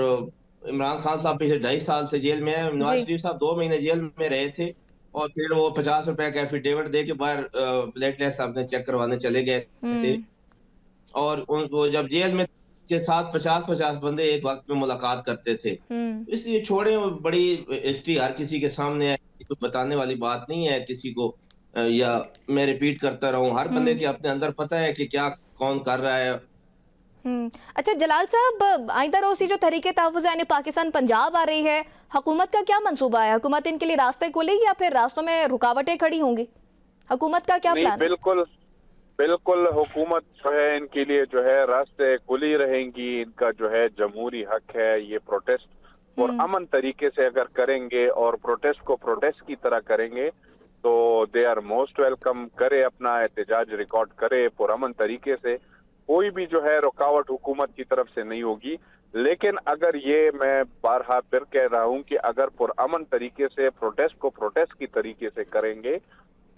عمران خان صاحب پچھلے 2.5 سال سے جیل میں ہیں. نواز شریف صاحب 2 مہینے جیل میں رہے تھے اور پھر وہ 50 روپے کا ایفیڈیوٹ دے کے باہر بلیک لسٹ اپنے چیک کروانے چلے گئے تھے. اور ان کو جب جیل میں کے ساتھ 50 بندے ایک وقت میں ملاقات کرتے تھے. اس لیے چھوڑیں، بڑی ہسٹری ہر کسی کے سامنے ہے، کوئی بتانے والی بات نہیں ہے کسی کو. یا میں ریپیٹ کرتا رہوں، ہر بندے کے اپنے اندر پتہ ہے کہ کیا کون کر رہا ہے. اچھا جلال صاحب، آئندہ روز جو تحریک تحفظ یعنی پاکستان پنجاب آ رہی ہے، حکومت کا کیا منصوبہ ہے؟ حکومت ان کے لیے راستے کھولے گی یا پھر راستوں میں رکاوٹیں کھڑی ہوں گی؟ حکومت کا کیا پلان ہے؟ بالکل حکومت جو ہے ان کے لیے جو ہے راستے کھلی رہیں گی. ان کا جو ہے جمہوری حق ہے، یہ پروٹیسٹ اور امن طریقے سے اگر کریں گے اور پروٹیسٹ کو پروٹیسٹ کی طرح کریں گے تو دے آر موسٹ ویلکم. کرے اپنا احتجاج ریکارڈ کرے پرامن طریقے سے، کوئی بھی جو ہے رکاوٹ حکومت کی طرف سے نہیں ہوگی. لیکن اگر یہ میں بارہا پھر کہہ رہا ہوں کہ اگر پرامن طریقے سے پروٹیسٹ کو پروٹیسٹ کی طریقے سے کریں گے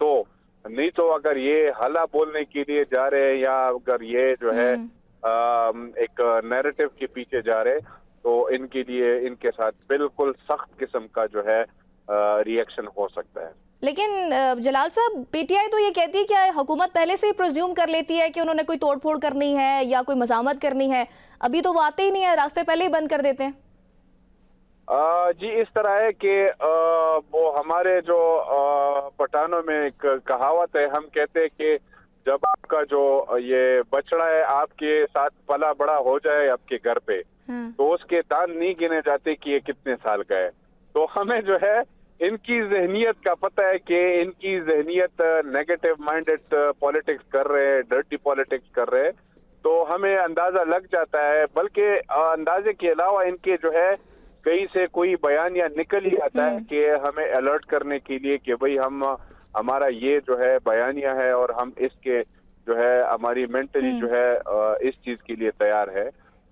تو نہیں، تو اگر یہ حلہ بولنے کے لیے جا رہے یا اگر یہ جو ہے ایک نیریٹو کے پیچھے جا رہے تو ان کے لیے ان کے ساتھ بالکل سخت قسم کا جو ہے ری ایکشن ہو سکتا ہے. لیکن جلال صاحب، پی ٹی آئی تو یہ کہتی ہے کہ حکومت پہلے سے ہی پرزیوم کر لیتی ہے کہ انہوں نے کوئی توڑ پھوڑ کرنی ہے یا کوئی مزاحمت کرنی ہے. ابھی تو وہ آتے ہی نہیں ہے، راستے پہلے ہی بند کر دیتے ہیں. جی اس طرح ہے کہ وہ ہمارے جو پٹھانوں میں ایک کہاوت ہے، ہم کہتے ہیں کہ جب آپ کا جو یہ بچڑا ہے آپ کے ساتھ پلا بڑا ہو جائے آپ کے گھر پہ تو اس کے دان نہیں گنے جاتے کہ یہ کتنے سال کا ہے. تو ہمیں جو ہے ان کی ذہنیت کا پتہ ہے کہ ان کی ذہنیت نیگیٹو مائنڈڈ پالیٹکس کر رہے ہیں، ڈرٹی پالیٹکس کر رہے ہیں. تو ہمیں اندازہ لگ جاتا ہے، بلکہ اندازے کے علاوہ ان کے جو ہے کہیں سے کوئی بیان یا نکل ہی آتا ہے کہ ہمیں الرٹ کرنے کے لیے کہ بھئی ہمارا یہ جو ہے بیانیہ ہے اور ہم اس کے جو ہے ہماری مینٹلی جو ہے اس چیز کے لیے تیار ہے.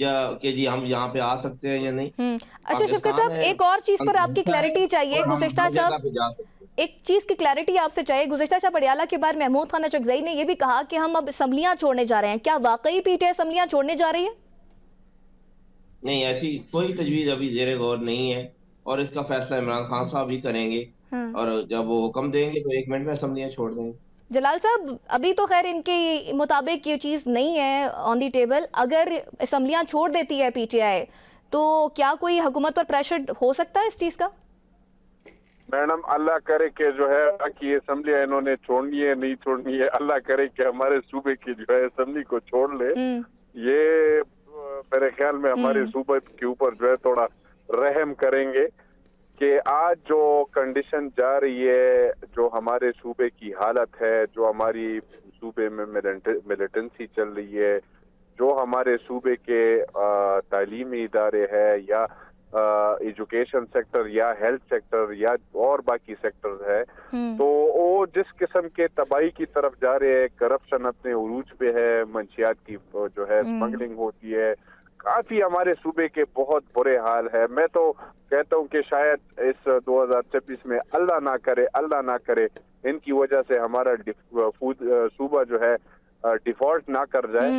یا کہ جی ہم یہاں پہ آ سکتے ہیں یا نہیں. اچھا شفقت پاکستان صاحب، ہے، ایک اور چیز پر آپ کی اندھا ہے کلیئرٹی چاہیے. اور ہم گزشتہ ہر شب جگہ پہ جا سکتے ہیں. ایک چیز کی کلیئرٹی آپ سے چاہیے. گزشتہ شب اڈیالہ کے بعد محمود خان اچکزئی نے یہ بھی کہا کہ ہم اب اسمبلیاں چھوڑنے جا رہے ہیں. کیا واقعی پی ٹی آئی اسمبلیاں چھوڑنے جا رہی ہے؟ نہیں، ایسی کوئی تجویز ابھی زیر غور نہیں ہے، اور اس کا فیصلہ عمران خان صاحب ہی کریں گے، ہاں اور جب وہ حکم دیں گے تو 1 منٹ میں اسمبلیاں چھوڑ دیں گے. جلال صاحب، ابھی تو خیر ان کے مطابق یہ چیز نہیں ہے آن دی ٹیبل. اگر اسمبلیاں چھوڑ دیتی ہے پی ٹی آئی تو کیا کوئی حکومت پر پریشر ہو سکتا ہے اس چیز کا؟ میڈم اللہ کرے کہ جو ہے باقی اسمبلی انہوں نے چھوڑنی ہے نہیں چھوڑنی ہے، اللہ کرے کہ ہمارے صوبے کی جو ہے اسمبلی کو چھوڑ لے. ہوں یہ میرے خیال میں ہمارے صوبے کے اوپر جو ہے تھوڑا رحم کریں گے کہ آج جو کنڈیشن جا رہی ہے، جو ہمارے صوبے کی حالت ہے، جو ہماری صوبے میں ملیٹنسی چل رہی ہے، جو ہمارے صوبے کے تعلیمی ادارے ہے یا ایجوکیشن سیکٹر یا ہیلتھ سیکٹر یا اور باقی سیکٹر ہے، تو وہ جس قسم کے تباہی کی طرف جا رہے ہیں، کرپشن اپنے عروج پہ ہے، منشیات کی جو ہے اسمگلنگ ہوتی ہے، کافی ہمارے صوبے کے بہت برے حال ہے. میں تو کہتا ہوں کہ شاید اس 2026 میں اللہ نہ کرے ان کی وجہ سے ہمارا صوبہ جو ہے ڈیفالٹ نہ کر جائے.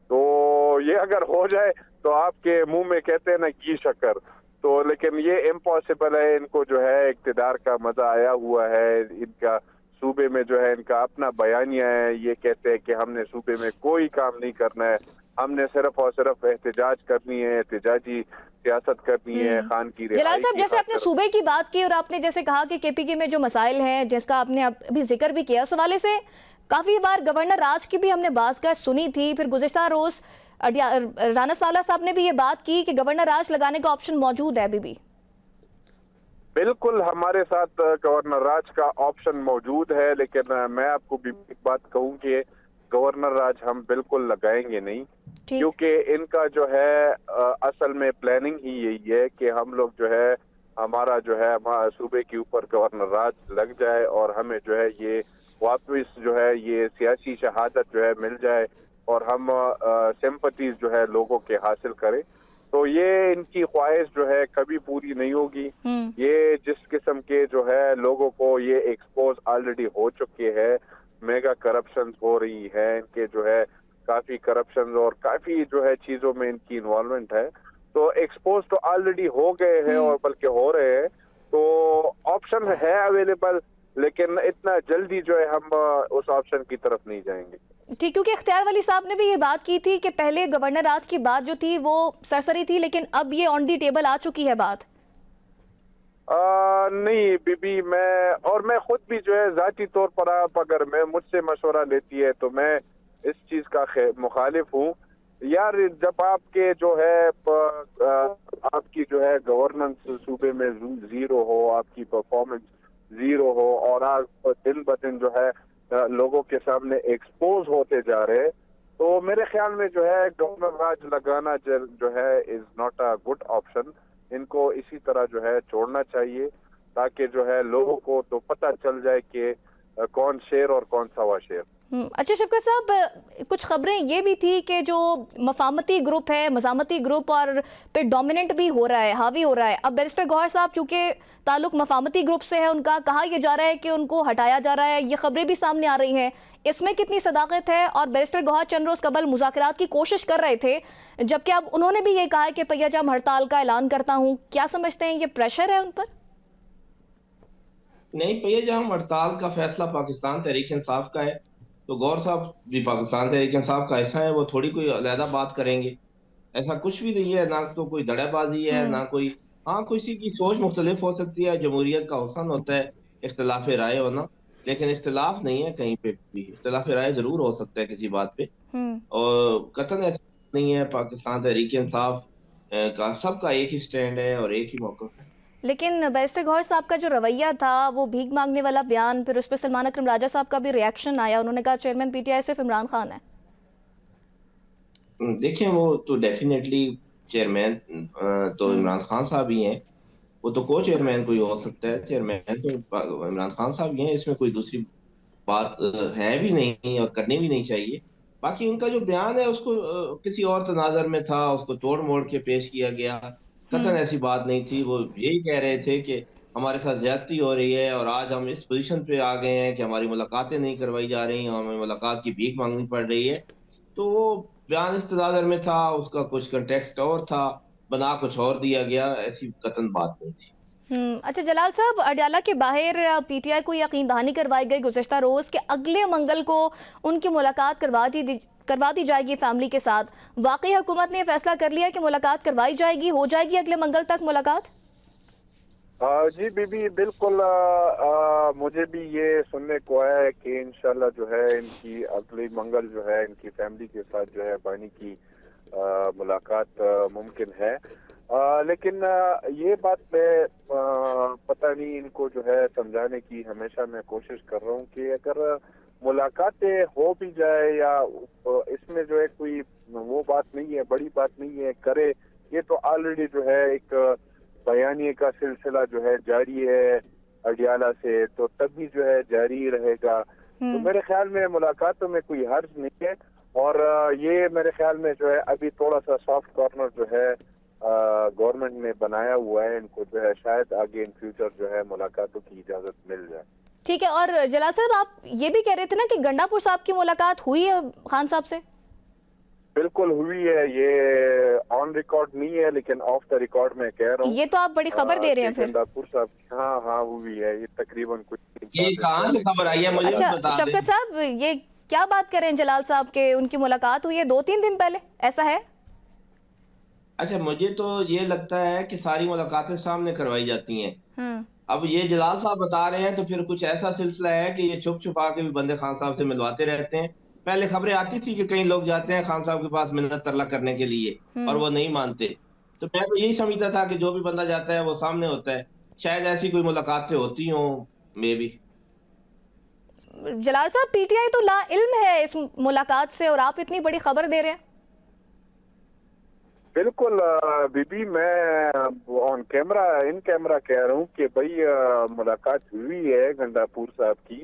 تو یہ اگر ہو جائے تو آپ کے منہ میں کہتے ہیں نا گھی شکر، تو لیکن یہ امپاسبل ہے. ان کو جو ہے اقتدار کا مزہ آیا ہوا ہے، ان کا صوبے میں جو ہے ان کا اپنا بیانیہ ہے. یہ کہتے ہیں کہ ہم نے صوبے میں کوئی کام نہیں کرنا ہے، ہم نے صرف اور صرف احتجاج کرنی ہے، احتجاجی سیاست کرنی ہے خان کی جلال رہائی صاحب، کی جیسے آپ نے خاطر. صوبے کی بات کی اور آپ نے جیسے کہا کہ کے پی کے میں جو مسائل ہیں جس کا آپ نے ابھی ذکر بھی کیا، اس حوالے سے کافی بار گورنر راج کی بھی ہم نے بات سنی تھی. پھر گزشتہ روز رانا ثناء اللہ صاحب نے بھی یہ بات کی کہ گورنر راج لگانے کا آپشن موجود ہے ابھی بھی. بالکل ہمارے ساتھ گورنر راج کا آپشن موجود ہے، لیکن میں آپ کو بھی ایک بات کہوں کہ گورنر راج ہم بالکل لگائیں گے نہیں، ٹھیک. کیونکہ ان کا جو ہے اصل میں پلاننگ ہی یہی ہے کہ ہم لوگ جو ہے ہمارا جو ہے صوبے کے اوپر گورنر راج لگ جائے اور ہمیں جو ہے یہ واپس جو ہے یہ سیاسی شہادت جو ہے مل جائے اور ہم سمپتیز جو ہے لوگوں کے حاصل کریں. تو یہ ان کی خواہش جو ہے کبھی پوری نہیں ہوگی. یہ جس قسم کے جو ہے لوگوں کو یہ ایکسپوز آلریڈی ہو چکے ہیں، میگا کرپشن ہو رہی ہے، ان کے جو ہے کافی کرپشن اور کافی جو ہے چیزوں میں ان کی انوالومنٹ ہے، تو ایکسپوز تو آلریڈی ہو گئے ہیں اور بلکہ ہو رہے ہیں. تو آپشن ہے اویلیبل، لیکن اتنا جلدی جو ہے ہم اس آپشن کی طرف نہیں جائیں گے. ٹھیک، کیونکہ اختیار ولی صاحب نے بھی یہ بات کی تھی کہ پہلے گورنر راج کی بات جو تھی وہ سرسری تھی، لیکن اب یہ آن دی ٹیبل آ چکی ہے بات. نہیں بی بی، میں خود بھی جو ہے ذاتی طور پر آپ اگر مجھ سے مشورہ لیتی ہے تو میں اس چیز کا مخالف ہوں. یار جب آپ کے جو ہے آپ کی جو ہے گورننس صوبے میں زیرو ہو، آپ کی پرفارمنس زیرو ہو اور آپ دن بدن جو ہے لوگوں کے سامنے ایکسپوز ہوتے جا رہے، تو میرے خیال میں جو ہے گورنر راج لگانا جو ہے is not a good option. ان کو اسی طرح جو ہے چھوڑنا چاہیے تاکہ جو ہے لوگوں کو تو پتہ چل جائے کہ کون شیر اور کون سوا شیر. اچھا شفقت صاحب، کچھ خبریں یہ بھی تھی کہ جو مفاہمتی گروپ ہے، مزاحمتی گروپ اور پھر ڈومیننٹ بھی ہو رہا ہے، حاوی ہو رہا ہے. اب بیرسٹر گوہر صاحب چونکہ تعلق مفاہمتی گروپ سے ہے، ان کا کہا یہ جا رہا ہے کہ ان کو ہٹایا جا رہا ہے. یہ خبریں بھی سامنے آ رہی ہیں، اس میں کتنی صداقت ہے؟ اور بیرسٹر گوہر چند روز قبل مذاکرات کی کوشش کر رہے تھے، جبکہ اب انہوں نے بھی یہ کہا ہے کہ پہیہ جام ہڑتال کا اعلان کرتا ہوں. کیا سمجھتے ہیں، یہ پریشر ہے ان پر؟ نہیں، پہیہ جام ہڑتال کا فیصلہ پاکستان تحریک انصاف کا ہے، تو گور صاحب بھی پاکستان تحریک انصاف کا حصہ ہے، وہ تھوڑی کوئی علیحدہ بات کریں گے. ایسا کچھ بھی نہیں ہے، نہ تو کوئی دڑے بازی ہے، نہ کوئی. ہاں، کسی کی سوچ مختلف ہو سکتی ہے، جمہوریت کا حسن ہوتا ہے اختلاف رائے ہونا، لیکن اختلاف نہیں ہے کہیں پہ بھی. اختلاف رائے ضرور ہو سکتا ہے کسی بات پہ، اور قطعاً ایسا نہیں ہے. پاکستان تحریک انصاف کا سب کا ایک ہی سٹینڈ ہے اور ایک ہی موقف ہے. لیکن بیرسٹر گوہر صاحب کا جو رویہ تھا، وہ بھیک مانگنے والا بیان، پھر اس پہ سلمان اکرم راجہ صاحب کا بھی ریاکشن آیا. انہوں نے کہا چیئرمین پی ٹی آئی صرف عمران خان ہے. دیکھیں، وہ تو ڈیفینیٹلی چیئرمین تو عمران خان صاحب ہی ہیں. وہ تو کو چیئرمین کوئی ہو سکتا ہے، چیئرمین تو عمران خان صاحب ہی ہیں. اس میں کوئی دوسری بات ہے بھی نہیں اور کرنی بھی نہیں چاہیے. باقی ان کا جو بیان ہے اس کو کسی اور تناظر میں تھا، اس کو توڑ موڑ کے پیش کیا گیا، قطعاً ایسی بات نہیں تھی. وہ یہی کہہ رہے تھے کہ ہمارے ساتھ زیادتی ہو رہی ہے اور آج ہم اس پوزیشن پہ آ گئے ہیں کہ ہماری ملاقاتیں نہیں کروائی جا رہی ہیں، ہمیں ملاقات کی بھیک مانگنی پڑ رہی ہے. تو وہ بیان اس تناظر میں تھا، اس کا کچھ کنٹیکسٹ اور تھا، بنا کچھ اور دیا گیا، ایسی قطعاً بات نہیں تھی. اچھا جلال صاحب، اڈیالہ کے باہر پی ٹی آئی کو یقین دہانی کروائی گئی گزشتہ روز کہ اگلے منگل کو ان کی ملاقات کروا دی جائے گی فیملی کے ساتھ. واقعی حکومت نے فیصلہ کر لیا کہ ملاقات کروائی جائے گی، ہو جائے گی اگلے منگل تک ملاقات؟ جی بی بی بالکل، مجھے بھی یہ سننے کو آیا ہے کہ انشاءاللہ جو ہے ان کی اگلی منگل جو ہے ان کی فیملی کے ساتھ جو ہے بانی کی ملاقات ممکن ہے. لیکن یہ بات میں پتہ نہیں ان کو جو ہے سمجھانے کی ہمیشہ میں کوشش کر رہا ہوں کہ اگر ملاقاتیں ہو بھی جائے یا اس میں جو ہے کوئی وہ بات نہیں ہے، بڑی بات نہیں ہے کرے، یہ تو آلریڈی جو ہے ایک بیانیے کا سلسلہ جو ہے جاری ہے اڈیالہ سے، تو تب بھی جو ہے جاری رہے گا. تو میرے خیال میں ملاقاتوں میں کوئی حرج نہیں ہے، اور یہ میرے خیال میں جو ہے ابھی تھوڑا سا سافٹ کارنر جو ہے گورنمنٹ نے بنایا ہوا ہے ان کو، جو ہے شاید آگے ان فیوچر جو ہے ملاقاتوں کی اجازت مل جائے. ٹھیک ہے. اور جلال صاحب، آپ یہ بھی کہہ رہے تھے نا کہ گنڈا پور صاحب کی ملاقات ہوئی ہے خان صاحب سے؟ بالکل ہوئی ہے، یہ آن ریکارڈ نہیں ہے لیکن آف دا ریکارڈ میں کہہ رہا ہوں. یہ تو آپ بڑی خبر دے رہے ہیں پھر. گنڈا پور صاحب، ہاں ہوئی ہے، یہ تقریباً کچھ یہ کہاں سے خبر آئی ہے مجھے بھی اچھا بتا دیں. شفقت صاحب، یہ کیا بات کر رہے ہیں جلال صاحب کہ ان کی ملاقات ہوئی ہے 2-3 دن پہلے، ایسا ہے؟ اچھا، مجھے تو یہ لگتا ہے کہ ساری ملاقاتیں سامنے کروائی جاتی ہیں. اب یہ جلال صاحب بتا رہے ہیں تو پھر کچھ ایسا سلسلہ ہے کہ یہ چھپ چھپا کے بھی بندے خان صاحب سے ملواتے رہتے ہیں. پہلے خبریں آتی تھی کہ کئی لوگ جاتے ہیں خان صاحب کے پاس منت ترلا کرنے کے لیے اور وہ نہیں مانتے. تو میں تو یہی سمجھتا تھا کہ جو بھی بندہ جاتا ہے وہ سامنے ہوتا ہے. شاید ایسی کوئی ملاقاتیں ہوتی ہوں، مے بی. جلال صاحب، پی ٹی آئی تو لا علم ہے اس ملاقات سے اور آپ اتنی بڑی خبر دے رہے ہیں. بالکل بی بی، میں آن کیمرہ ان کیمرہ کہہ رہا ہوں کہ بھائی ملاقات ہوئی ہے گنڈا پور صاحب کی،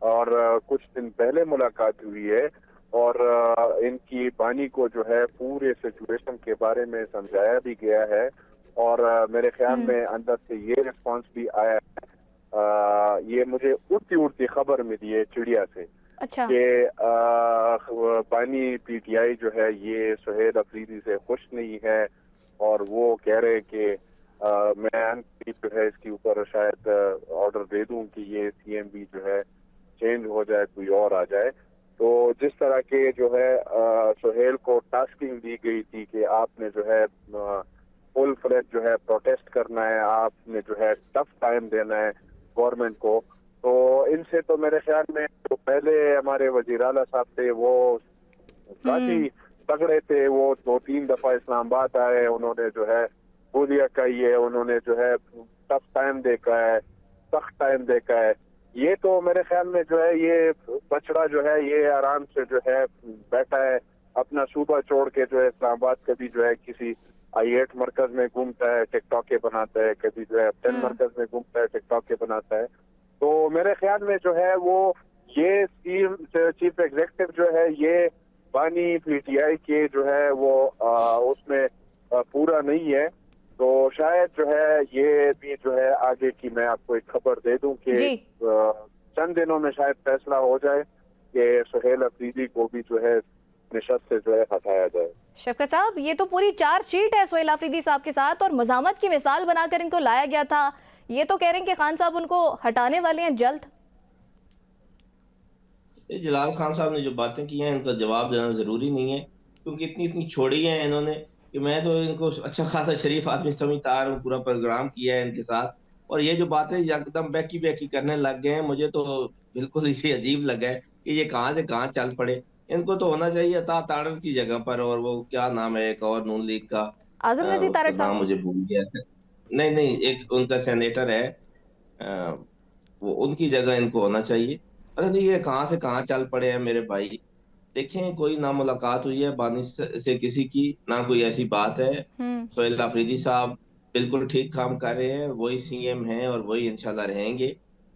اور کچھ دن پہلے ملاقات ہوئی ہے، اور ان کی بانی کو جو ہے پورے سچویشن کے بارے میں سمجھایا بھی گیا ہے، اور میرے خیال میں اندر سے یہ ریسپانس بھی آیا ہے. یہ مجھے اڑتی خبر ملی ہے چڑیا سے اچھا. کہ بانی پی ٹی آئی جو ہے یہ سہیل افریدی سے خوش نہیں ہے، اور وہ کہہ رہے کہ میں جو ہے اس کے اوپر شاید آرڈر دے دوں کہ یہ سی ایم بی جو ہے چینج ہو جائے، کوئی اور آ جائے. تو جس طرح کے جو ہے سہیل کو ٹاسکنگ دی گئی تھی کہ آپ نے جو ہے فل فلیج جو ہے پروٹیسٹ کرنا ہے، آپ نے جو ہے ٹف ٹائم دینا ہے گورنمنٹ کو. تو ان سے تو میرے خیال میں جو پہلے ہمارے وزیر اعلیٰ صاحب تھے وہ کافی تگڑے تھے، وہ 2-3 دفعہ اسلام آباد آئے، انہوں نے جو ہے بولیاں کہی ہے، انہوں نے جو ہے ٹف ٹائم دیکھا ہے، سخت ٹائم دیکھا ہے. یہ تو میرے خیال میں جو ہے یہ بچڑا جو ہے یہ آرام سے جو ہے بیٹھا ہے، اپنا صوبہ چھوڑ کے جو ہے اسلام آباد کبھی جو ہے کسی I8 مرکز میں گھومتا ہے، ٹک ٹاک کے بناتا ہے، کبھی جو ہے 10 مرکز میں گھومتا ہے، ٹک ٹاک کے بناتا ہے. تو میرے خیال میں جو ہے وہ یہ چیف ایگزیکٹو جو ہے یہ بانی پی ٹی آئی کے جو ہے وہ اس میں پورا نہیں ہے. تو شاید جو ہے یہ بھی جو ہے آگے کی میں آپ کو ایک خبر دے دوں کہ چند دنوں میں شاید فیصلہ ہو جائے کہ سہیل افریدی کو بھی جو ہے نشست سے جو ہے ہٹایا جائے. شفقت صاحب، یہ تو پوری چارج شیٹ ہے سہیل آفریدی صاحب کے ساتھ اور مزاحمت کی مثال بنا کر ان کو لایا گیا تھا. یہ تو کہہ رہے ہیں کہ خان صاحب ان کو ہٹانے والے ہیں جلد. جلال خان صاحب نے جو باتیں کی ہیں ان کا جواب دینا ضروری نہیں ہے، کیونکہ اتنی چھوڑی ہیں انہوں نے کہ میں تو ان کو اچھا خاصا شریف آدمی سمجھتا آ رہا ہوں. پورا پروگرام کیا ہے ان کے ساتھ، اور یہ جو باتیں ایک دم بیکی کرنے لگ گئے ہیں، مجھے تو بالکل یہ عجیب لگا ہے کہ یہ کہاں سے کہاں چل پڑے. ان کو تو ہونا چاہیے عطا تاڑر کی جگہ پر، اور وہ کیا نام ہے ایک اور نون لیگ کا، اعظم نذیر اس کا تارڑ صاحب. نام مجھے بھول گیا ہے. نہیں، ایک ان کا سینیٹر ہے، وہ ان کی جگہ ان کو ہونا چاہیے. پتہ نہیں یہ کہاں سے کہاں چل پڑے ہیں میرے بھائی. دیکھیں، کوئی نہ ملاقات ہوئی ہے بانی سے کسی کی، نہ کوئی ایسی بات ہے. سہیل آفریدی صاحب بالکل ٹھیک کام کر رہے ہیں، وہی سی ایم ہیں اور وہی انشاءاللہ رہیں گے.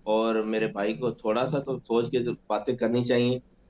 اور میرے بھائی کو تھوڑا سا تو سوچ کے باتیں کرنی چاہیے.